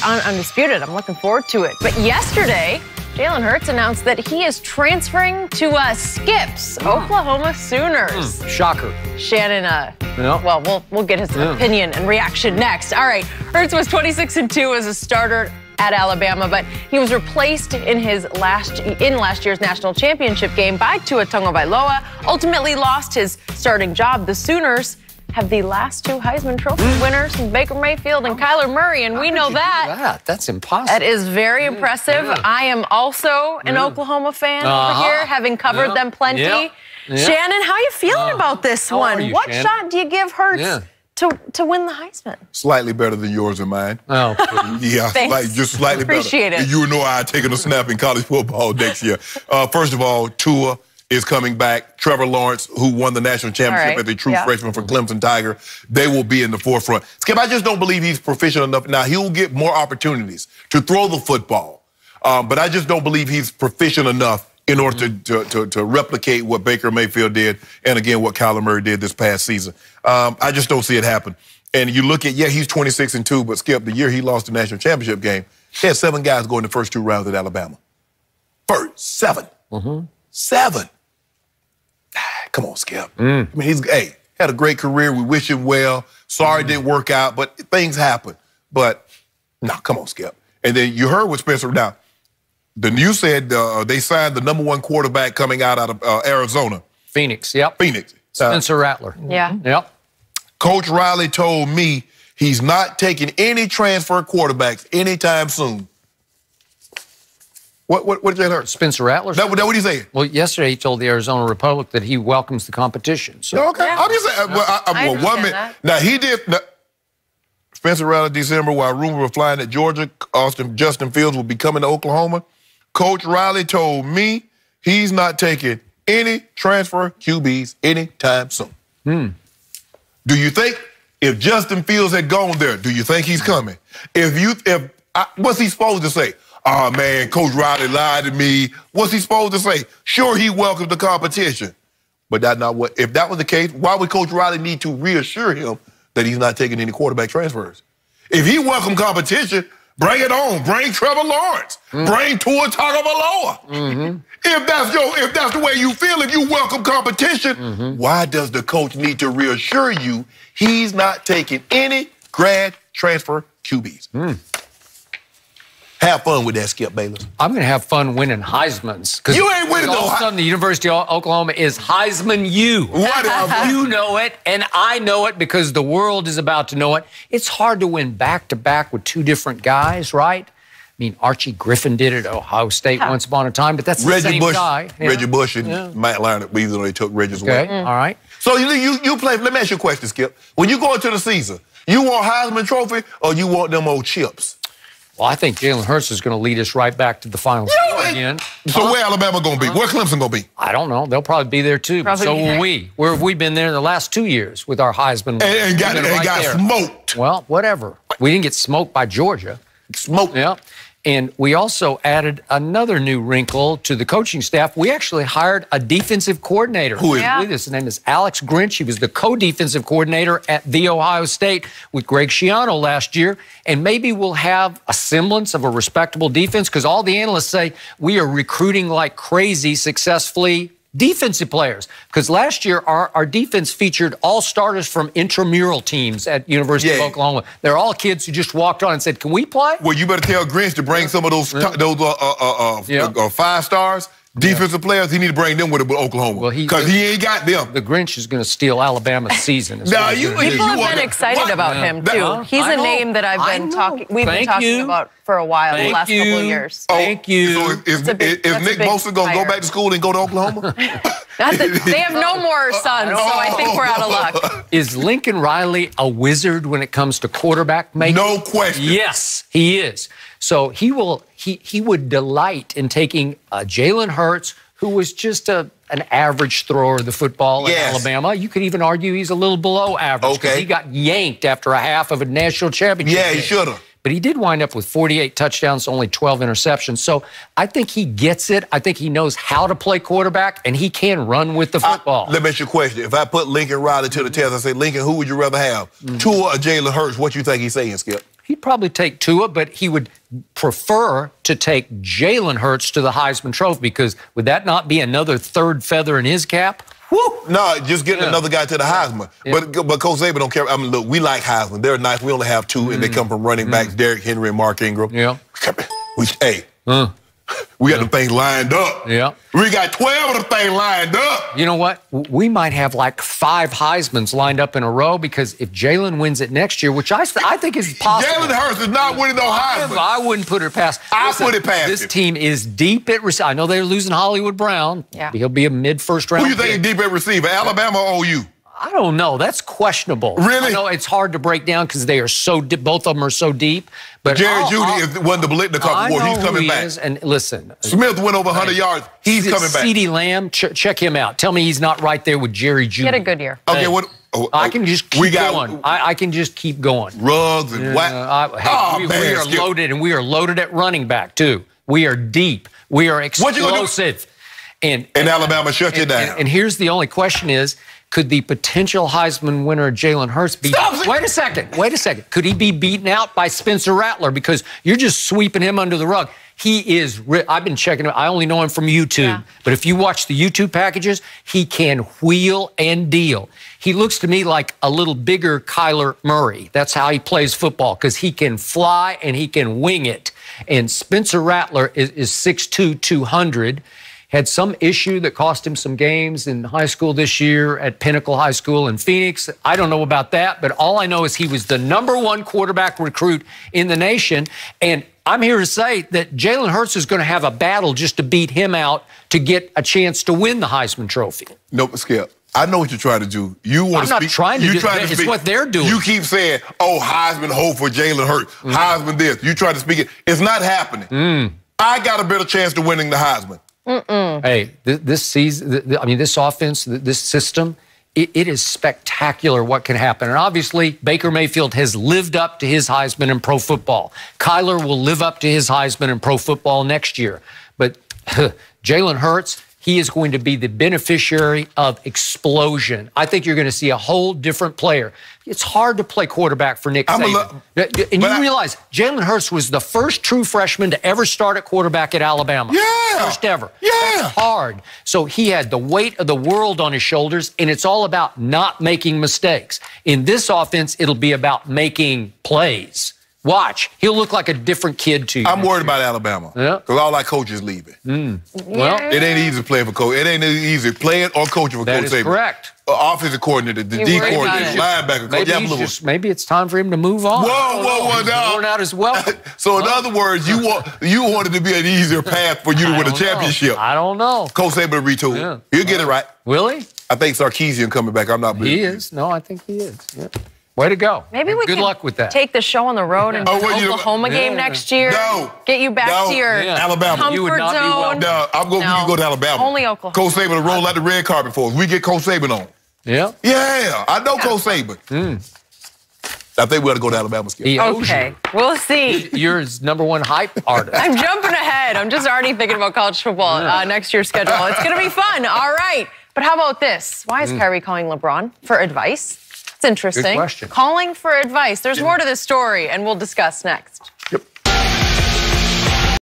on Undisputed. I'm looking forward to it. But yesterday, Jalen Hurts announced that he is transferring to Skip's Oklahoma Sooners. Shocker. Shannon, well, we'll get his opinion and reaction next. All right, Hurts was 26-2 as a starter at Alabama, but he was replaced in last year's national championship game by Tua Tagovailoa. Ultimately lost his starting job. The Sooners have the last two Heisman Trophy winners, Baker Mayfield and Kyler Murray, and we know that. That's impossible. That is very impressive. I am also an Oklahoma fan over here, having covered them plenty. Shannon, how are you feeling about this one? What shot do you give Hurts to win the Heisman? Slightly better than yours and mine. Oh, yeah, just slightly Appreciate better. it. You know I taking a snap in college football next year. First of all, Tua is coming back. Trevor Lawrence, who won the national championship as a true freshman for Clemson Tiger, they will be in the forefront. Skip, I just don't believe he's proficient enough. Now, he'll get more opportunities to throw the football, but I just don't believe he's proficient enough in order to replicate what Baker Mayfield did and, again, what Kyler Murray did this past season. I just don't see it happen. And you look at, he's 26-2, but Skip, the year he lost the national championship game, he had 7 guys go in the first 2 rounds at Alabama. First, 7. 7. Come on, Skip. I mean, he's had a great career. We wish him well. Sorry it didn't work out, but things happen. But, no, come on, Skip. And then you heard what Spencer, now, the news said they signed the #1 quarterback coming out of Arizona. Phoenix, Phoenix. Spencer Rattler. Yeah. Coach Riley told me he's not taking any transfer quarterbacks anytime soon. What did you hear? Spencer Rattler? That what he say? Well, yesterday he told the Arizona Republic that he welcomes the competition. So. Okay. I'm just saying. I 1 minute. that. Now, he did. Spencer Rattler, December, while rumors were flying that Georgia, Justin Fields will be coming to Oklahoma, Coach Riley told me he's not taking any transfer QBs anytime soon. Do you think if Justin Fields had gone there, do you think he's coming? What's he supposed to say? Oh, man, Coach Riley lied to me. What's he supposed to say? Sure, he welcomed the competition. But that's not what, if that was the case, why would Coach Riley need to reassure him that he's not taking any quarterback transfers? If he welcomed competition, bring it on. Bring Trevor Lawrence. Bring Tua Tagovailoa. If that's the way you feel, if you welcome competition, why does the coach need to reassure you he's not taking any grad transfer QBs? Have fun with that, Skip Bayless. I'm going to have fun winning Heismans. You ain't winning all of a sudden, the University of Oklahoma is Heisman U. Whatever. You know it, and I know it because the world is about to know it. It's hard to win back-to-back with 2 different guys, right? I mean, Archie Griffin did it at Ohio State once upon a time, but that's the same guy. Reggie Bush and Matt Leinart, even though they took Reggie's away. All right. So you play, let me ask you a question, Skip. When you go into the season, you want Heisman Trophy or you want them old chips? Well, I think Jalen Hurts is going to lead us right back to the Final Four again. So where Alabama going to be? Where Clemson going to be? I don't know. They'll probably be there, too. So will we. Where have we been there the last 2 years with our Heisman? And got smoked. Well, whatever. We didn't get smoked by Georgia. Smoked. Yeah. And we also added another new wrinkle to the coaching staff. We actually hired a defensive coordinator. Who is it? His name is Alex Grinch. He was the co-defensive coordinator at The Ohio State with Greg Schiano last year. And maybe we'll have a semblance of a respectable defense because all the analysts say we are recruiting like crazy successfully defensive players. Because last year, our defense featured all starters from intramural teams at University of Oklahoma. They're all kids who just walked on and said, can we play? Well, you better tell Grinch to bring some of those 5 stars. Defensive players, he need to bring them with Oklahoma. Well, because he ain't got them. The Grinch is going to steal Alabama's season. People have been excited about him, too. He's a name that we've been talking about for a while, the last couple of years. Thank you. So is Nick Bosa going to go back to school and go to Oklahoma? They have no more sons, so I think we're out of luck. Is Lincoln Riley a wizard when it comes to quarterback making? No question. Yes, he is. So he would delight in taking Jalen Hurts, who was just an average thrower of the football in Alabama. You could even argue he's a little below average because he got yanked after a half of a national championship. Yeah, he should have. But he did wind up with 48 touchdowns, only 12 interceptions. So I think he gets it. I think he knows how to play quarterback, and he can run with the football. Let me ask you a question. If I put Lincoln Riley to the test, I say, Lincoln, who would you rather have? Tua or Jalen Hurts? What you think he's saying, Skip? He'd probably take Tua, but he would prefer to take Jalen Hurts to the Heisman Trophy, because would that not be another third feather in his cap? Woo! No, just getting another guy to the Heisman. Yeah. But Coach Saban don't care. I mean, look, we like Heisman. They're nice. We only have 2, and they come from running backs, Derrick Henry and Mark Ingram. Yeah. We got the things lined up. Yeah. We got 12 of the things lined up. You know what? We might have like 5 Heismans lined up in a row, because if Jalen wins it next year, which I think is possible. Jalen Hurts is not winning no Heisman. I wouldn't put it past. Put it past This him. team is deep at receiver. I know they're losing Hollywood Brown. Yeah. He'll be a mid-first round. Who you think is deep at receiver, Alabama or OU? I don't know. That's questionable. Really? I know it's hard to break down because they are so deep. Both of them are so deep. But Jerry Jeudy is one the Biletnikoff Award. He's coming back. And listen, Smith went over 100 yards. He's coming back. CeeDee Lamb, check him out. Tell me he's not right there with Jerry Jeudy. He had a good year. Okay, what? I can just keep going. I can just keep going. Ruggs and what? We are loaded, and we are loaded at running back too. We are deep. We are explosive. And Alabama shut you down. And here's the only question is, could the potential Heisman winner Jalen Hurts be... Wait a second. Could he be beaten out by Spencer Rattler? Because you're just sweeping him under the rug. He is... I've been checking him. I only know him from YouTube. Yeah. But if you watch the YouTube packages, he can wheel and deal. He looks to me like a little bigger Kyler Murray. That's how he plays football, because he can fly and he can wing it. And Spencer Rattler is 6'2", 200. Had some issue that cost him some games in high school this year at Pinnacle High School in Phoenix. I don't know about that, but all I know is he was the #1 quarterback recruit in the nation. And I'm here to say that Jalen Hurts is going to have a battle just to beat him out to get a chance to win the Heisman Trophy. Nope, Skip. I know what you're trying to do. You want to speak. I'm not trying to do it. It's what they're doing. You keep saying, oh, Heisman hope for Jalen Hurts. Heisman this. You try to speak it. It's not happening. I got a better chance to winning the Heisman. Hey, this season, I mean, this offense, this system, it is spectacular what can happen. And obviously, Baker Mayfield has lived up to his Heisman in pro football. Kyler will live up to his Heisman in pro football next year. But Jalen Hurts, he is going to be the beneficiary of explosion. I think you're going to see a whole different player. It's hard to play quarterback for Nick Saban. And you realize Jalen Hurts was the first true freshman to ever start at quarterback at Alabama. Yeah. First ever. Yeah. That's hard. So he had the weight of the world on his shoulders, and it's all about not making mistakes. In this offense, it'll be about making plays. Watch. He'll look like a different kid to you. I'm worried about Alabama. Yeah. Because all our coaches leaving. Well, it ain't easy to play for coach. It ain't easy playing or coaching for Coach Saban. That is correct. Offensive coordinator, the D coordinator, linebacker coach. Maybe it's time for him to move on. Whoa, now. Worn out as well. So in other words, you wanted to be an easier path for you to win a championship. I don't know. Coach Saban retool. Yeah. He'll get it right. Will he? I think Sarkisian coming back. I'm not believing. He is. No, I think he is. Yeah. Way to go. Maybe we Good luck with that. Take the show on the road and do an Oklahoma game next year. No. Get you back to your Alabama. comfort You would not zone. be welcome. No, we can go to Alabama. Only Oklahoma. Coach Saban will roll out the red carpet for us. We get Coach Saban on. Yeah? Yeah, I know Coach Saban. I think we ought to go to Alabama. Okay, we'll see. You're his #1 hype artist. I'm jumping ahead. I'm just already thinking about college football next year's schedule. It's going to be fun. All right. But how about this? Why is Kyrie calling LeBron for advice? It's interesting. Good question. Calling for advice. There's more to this story, and we'll discuss next.